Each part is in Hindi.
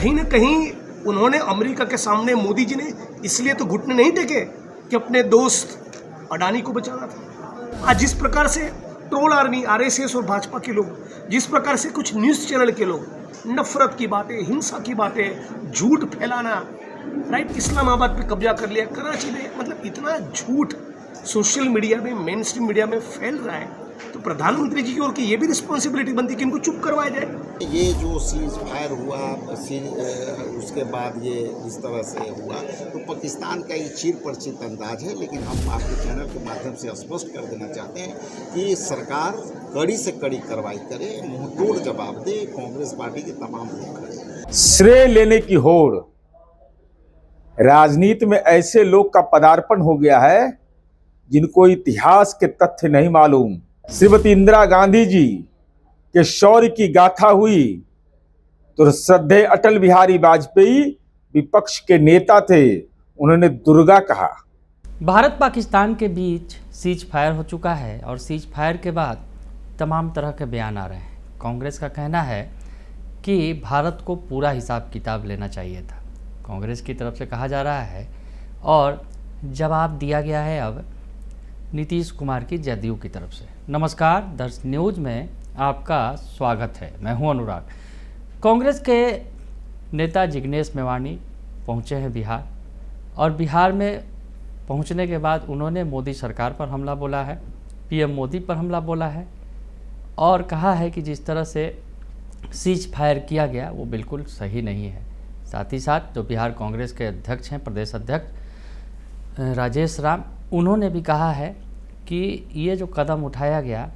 कहीं ना कहीं उन्होंने अमेरिका के सामने मोदी जी ने इसलिए तो घुटने नहीं टेके कि अपने दोस्त अडानी को बचाना था। आज जिस प्रकार से ट्रोल आर्मी, आरएसएस और भाजपा के लोग, जिस प्रकार से कुछ न्यूज़ चैनल के लोग नफरत की बातें, हिंसा की बातें, झूठ फैलाना, राइट, इस्लामाबाद पे कब्जा कर लिया, कराची में, मतलब इतना झूठ सोशल मीडिया में, मेन स्ट्रीम मीडिया में फैल रहा है, तो प्रधानमंत्री जी की ओर की ये भी रिस्पॉन्सिबिलिटी बनती है कि इनको चुप करवाया जाए। ये जो सीज फायर हुआ, उसके बाद ये इस तरह से हुआ, तो पाकिस्तान का ये चिर परिचित अंदाज है। लेकिन हम आपके चैनल के माध्यम से स्पष्ट कर देना चाहते हैं कि सरकार कड़ी से कड़ी कार्रवाई करे, मुंहतोड़ जवाब दे। कांग्रेस पार्टी के तमाम लोग खड़े। श्रेय लेने की होड़, राजनीति में ऐसे लोग का पदार्पण हो गया है जिनको इतिहास के तथ्य नहीं मालूम। श्रीमती इंदिरा गांधी जी के शौर्य की गाथा हुई तो श्रद्धेय अटल बिहारी वाजपेयी विपक्ष के नेता थे, उन्होंने दुर्गा कहा। भारत पाकिस्तान के बीच सीज फायर हो चुका है और सीज फायर के बाद तमाम तरह के बयान आ रहे हैं। कांग्रेस का कहना है कि भारत को पूरा हिसाब किताब लेना चाहिए था, कांग्रेस की तरफ से कहा जा रहा है, और जवाब दिया गया है अब नीतीश कुमार की जदयू की तरफ से। नमस्कार, दर्श न्यूज में आपका स्वागत है। मैं हूं अनुराग। कांग्रेस के नेता जिग्नेश मेवानी पहुंचे हैं बिहार, और बिहार में पहुंचने के बाद उन्होंने मोदी सरकार पर हमला बोला है, पीएम मोदी पर हमला बोला है, और कहा है कि जिस तरह से सीज फायर किया गया वो बिल्कुल सही नहीं है। साथ ही साथ जो बिहार कांग्रेस के अध्यक्ष हैं, प्रदेश अध्यक्ष राजेश राम, उन्होंने भी कहा है कि ये जो कदम उठाया गया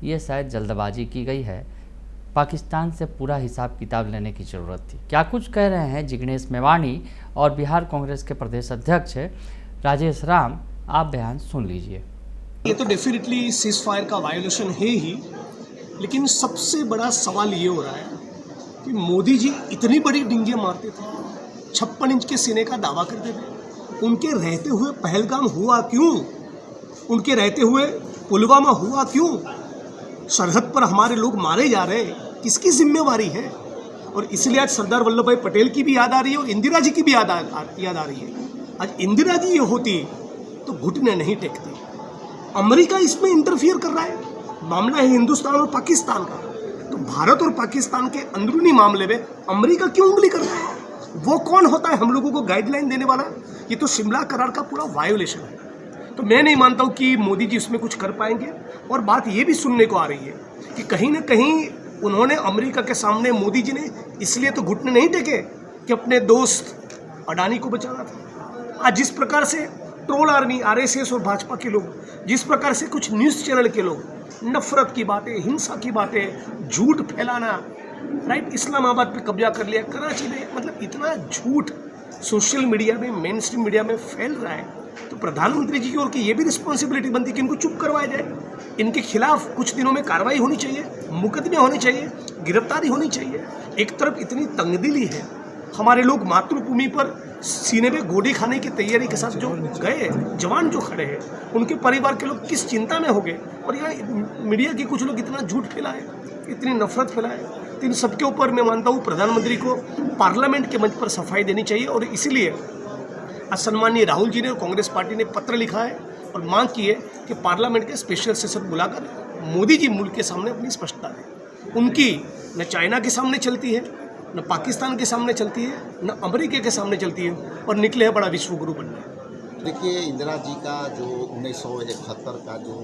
ये शायद जल्दबाजी की गई है, पाकिस्तान से पूरा हिसाब किताब लेने की ज़रूरत थी। क्या कुछ कह रहे हैं जिग्नेश मेवानी और बिहार कांग्रेस के प्रदेश अध्यक्ष राजेश राम, आप बयान सुन लीजिए। ये तो डेफिनेटली सीज फायर का वायोलेशन है ही, लेकिन सबसे बड़ा सवाल ये हो रहा है कि मोदी जी इतनी बड़ी डिंगे मारते थे, 56 इंच के सीने का दावा करते थे, उनके रहते हुए पहलगाम हुआ क्यों? उनके रहते हुए पुलवामा हुआ क्यों? सरहद पर हमारे लोग मारे जा रहे हैं, किसकी जिम्मेवारी है? और इसलिए आज सरदार वल्लभ भाई पटेल की भी याद आ रही है और इंदिरा जी की भी याद आ रही है। आज इंदिरा जी ये होती तो घुटने नहीं टेकती। अमेरिका इसमें इंटरफियर कर रहा है, मामला है हिंदुस्तान और पाकिस्तान का, तो भारत और पाकिस्तान के अंदरूनी मामले में अमेरिका क्यों उंगली कर रहा है? वो कौन होता है हम लोगों को गाइडलाइन देने वाला? ये तो शिमला करार का पूरा वायोलेशन है। तो मैं नहीं मानता हूँ कि मोदी जी इसमें कुछ कर पाएंगे। और बात ये भी सुनने को आ रही है कि कहीं ना कहीं उन्होंने अमेरिका के सामने, मोदी जी ने इसलिए तो घुटने नहीं टेके कि अपने दोस्त अडानी को बचाना था। आज जिस प्रकार से ट्रोल आर्मी, आरएसएस और भाजपा के लोग, जिस प्रकार से कुछ न्यूज़ चैनल के लोग नफरत की बातें, हिंसा की बातें, झूठ फैलाना, राइट, इस्लामाबाद पे कब्जा कर लिया, कराची में, मतलब इतना झूठ सोशल मीडिया में, मेन स्ट्रीम मीडिया में फैल रहा है, तो प्रधानमंत्री जी की ओर की ये भी रिस्पॉन्सिबिलिटी बनती है कि इनको चुप करवाया जाए। इनके खिलाफ कुछ दिनों में कार्रवाई होनी चाहिए, मुकदमे होने चाहिए, गिरफ्तारी होनी चाहिए। एक तरफ इतनी तंगदिली है, हमारे लोग मातृभूमि पर सीने पे गोली खाने की तैयारी के साथ जो गए, जवान जो खड़े हैं, उनके परिवार के लोग किस चिंता में हो गए, और यहाँ मीडिया के कुछ लोग इतना झूठ फैलाए, इतनी नफरत फैलाए। तो इन सबके ऊपर मैं मानता हूँ प्रधानमंत्री को पार्लियामेंट के मंच पर सफाई देनी चाहिए। और इसीलिए आज सम्माननीय राहुल जी ने और कांग्रेस पार्टी ने पत्र लिखा है और मांग की है कि पार्लियामेंट के स्पेशल सेशन बुलाकर मोदी जी मुल्क के सामने अपनी स्पष्टता दें। उनकी न चाइना के सामने चलती है, न पाकिस्तान के सामने चलती है, न अमेरिका के सामने चलती है, और निकले हैं बड़ा विश्वगुरु बनने। देखिए, इंदिरा जी का जो 1971 का जो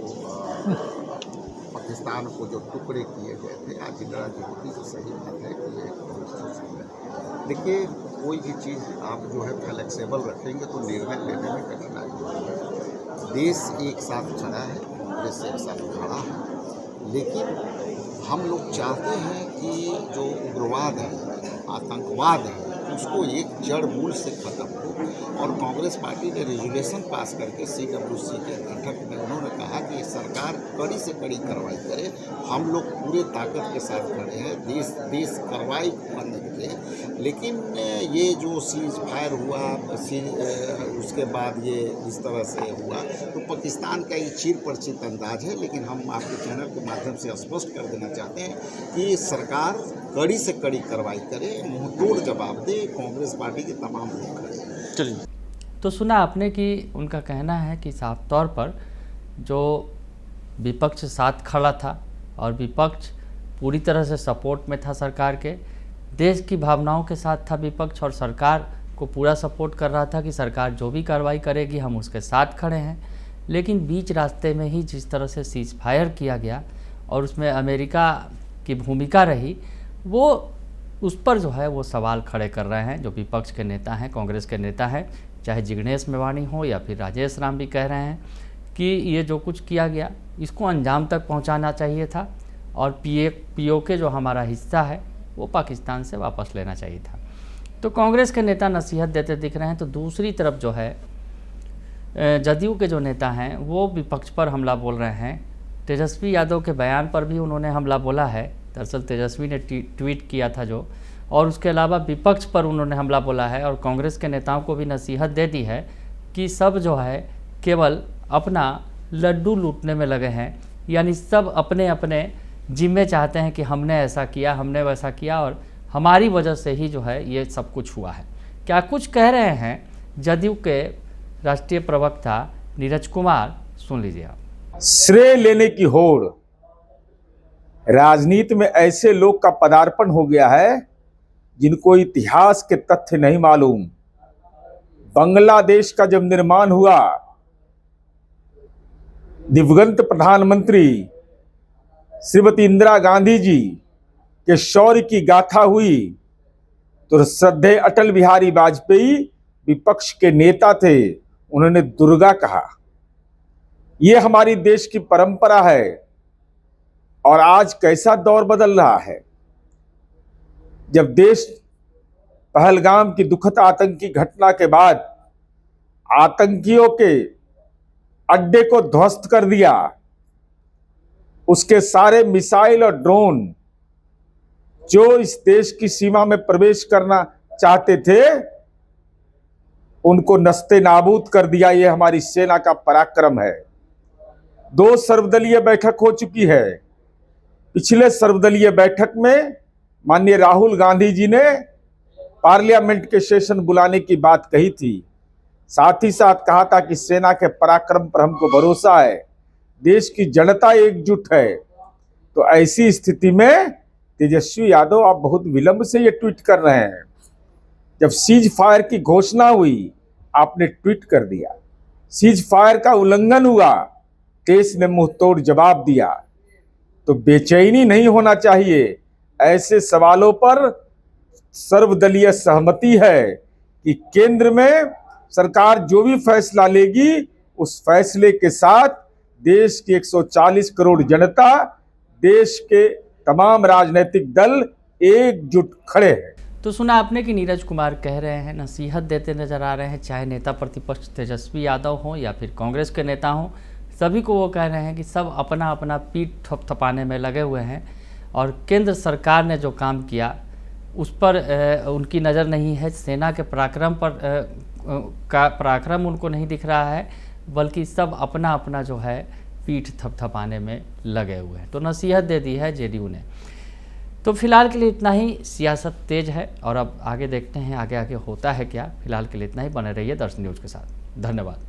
पाकिस्तान को जो टुकड़े किए गए थे, आज इंदिरा जी होती तो सही बात है कि ये। देखिए, कोई भी चीज़ आप जो है फ्लेक्सिबल रखेंगे तो निर्णय लेने में कठिनाई होगी। देश एक साथ खड़ा है, कांग्रेस एक साथ खड़ा है, लेकिन हम लोग चाहते हैं कि जो उग्रवाद है, आतंकवाद है, उसको एक जड़ मूल से ख़त्म हो। और कांग्रेस पार्टी ने रेजोल्यूशन पास करके CWC के बैठक में उन्होंने कहा कि सरकार कड़ी से कड़ी कार्रवाई करे। हम लोग पूरे ताकत के साथ खड़े हैं, देश कार्रवाई करने के लिए। लेकिन ये जो सीज फायर हुआ, उसके बाद ये इस तरह से हुआ, तो पाकिस्तान का ये चिर परिचित अंदाज है। लेकिन हम आपके चैनल के माध्यम से स्पष्ट कर देना चाहते हैं कि सरकार कड़ी से कड़ी कार्रवाई करे, मुंहतोड़ जवाब दे। कांग्रेस पार्टी के तमाम लोग खड़े हैं। चलिए, तो सुना आपने कि उनका कहना है कि साफ तौर पर जो विपक्ष साथ खड़ा था और विपक्ष पूरी तरह से सपोर्ट में था सरकार के, देश की भावनाओं के साथ था विपक्ष और सरकार को पूरा सपोर्ट कर रहा था कि सरकार जो भी कार्रवाई करेगी हम उसके साथ खड़े हैं। लेकिन बीच रास्ते में ही जिस तरह से सीज फायर किया गया और उसमें अमेरिका की भूमिका रही, वो उस पर जो है वो सवाल खड़े कर रहे हैं जो विपक्ष के नेता हैं, कांग्रेस के नेता हैं, चाहे जिग्नेश मेवाणी हो या फिर राजेश राम भी कह रहे हैं कि ये जो कुछ किया गया इसको अंजाम तक पहुंचाना चाहिए था और पीओके जो हमारा हिस्सा है वो पाकिस्तान से वापस लेना चाहिए था। तो कांग्रेस के नेता नसीहत देते दिख रहे हैं, तो दूसरी तरफ जो है जदयू के जो नेता हैं वो विपक्ष पर हमला बोल रहे हैं। तेजस्वी यादव के बयान पर भी उन्होंने हमला बोला है। दरअसल तेजस्वी ने ट्वीट किया था जो, और उसके अलावा विपक्ष पर उन्होंने हमला बोला है और कांग्रेस के नेताओं को भी नसीहत दे दी है कि सब जो है केवल अपना लड्डू लूटने में लगे हैं, यानी सब अपने अपने जिम्मे चाहते हैं कि हमने ऐसा किया, हमने वैसा किया और हमारी वजह से ही जो है ये सब कुछ हुआ है। क्या कुछ कह रहे हैं जदयू के राष्ट्रीय प्रवक्ता नीरज कुमार, सुन लीजिए आप। श्रेय लेने की होड़, राजनीति में ऐसे लोग का पदार्पण हो गया है जिनको इतिहास के तथ्य नहीं मालूम। बांग्लादेश का जब निर्माण हुआ, दिवंगत प्रधानमंत्री श्रीमती इंदिरा गांधी जी के शौर्य की गाथा हुई तो श्रद्धेय अटल बिहारी वाजपेयी विपक्ष के नेता थे, उन्होंने दुर्गा कहा। यह हमारी देश की परंपरा है। और आज कैसा दौर बदल रहा है, जब देश पहलगाम की दुखद आतंकी घटना के बाद आतंकियों के अड्डे को ध्वस्त कर दिया, उसके सारे मिसाइल और ड्रोन जो इस देश की सीमा में प्रवेश करना चाहते थे उनको नस्ते नाबूद कर दिया। यह हमारी सेना का पराक्रम है। 2 सर्वदलीय बैठक हो चुकी है। पिछले सर्वदलीय बैठक में माननीय राहुल गांधी जी ने पार्लियामेंट के सेशन बुलाने की बात कही थी। साथ ही साथ कहा था कि सेना के पराक्रम पर हमको भरोसा है, देश की जनता एकजुट है। तो ऐसी स्थिति में तेजस्वी यादव आप बहुत विलंब से ये ट्वीट कर रहे हैं। जब सीज फायर की घोषणा हुई आपने ट्वीट कर दिया। सीज फायर का उल्लंघन हुआ, देश ने मुंहतोड़ जवाब दिया। तो बेचैनी नहीं होना चाहिए। ऐसे सवालों पर सर्वदलीय सहमति है कि केंद्र में सरकार जो भी फैसला लेगी उस फैसले के साथ देश की 140 करोड़ जनता, देश के तमाम राजनीतिक दल एकजुट खड़े हैं। तो सुना आपने कि नीरज कुमार कह रहे हैं, नसीहत देते नजर आ रहे हैं, चाहे नेता प्रतिपक्ष तेजस्वी यादव हों या फिर कांग्रेस के नेता हों, सभी को वो कह रहे हैं कि सब अपना अपना पीठ थपथपाने में लगे हुए हैं और केंद्र सरकार ने जो काम किया उस पर उनकी नज़र नहीं है। सेना के पराक्रम पर का पराक्रम उनको नहीं दिख रहा है, बल्कि सब अपना अपना जो है पीठ थपथपाने में लगे हुए हैं। तो नसीहत दे दी है जेडीयू ने। तो फिलहाल के लिए इतना ही। सियासत तेज है और अब आगे देखते हैं आगे आगे होता है क्या। फिलहाल के लिए इतना ही। बने रहिए दर्शन न्यूज़ के साथ। धन्यवाद।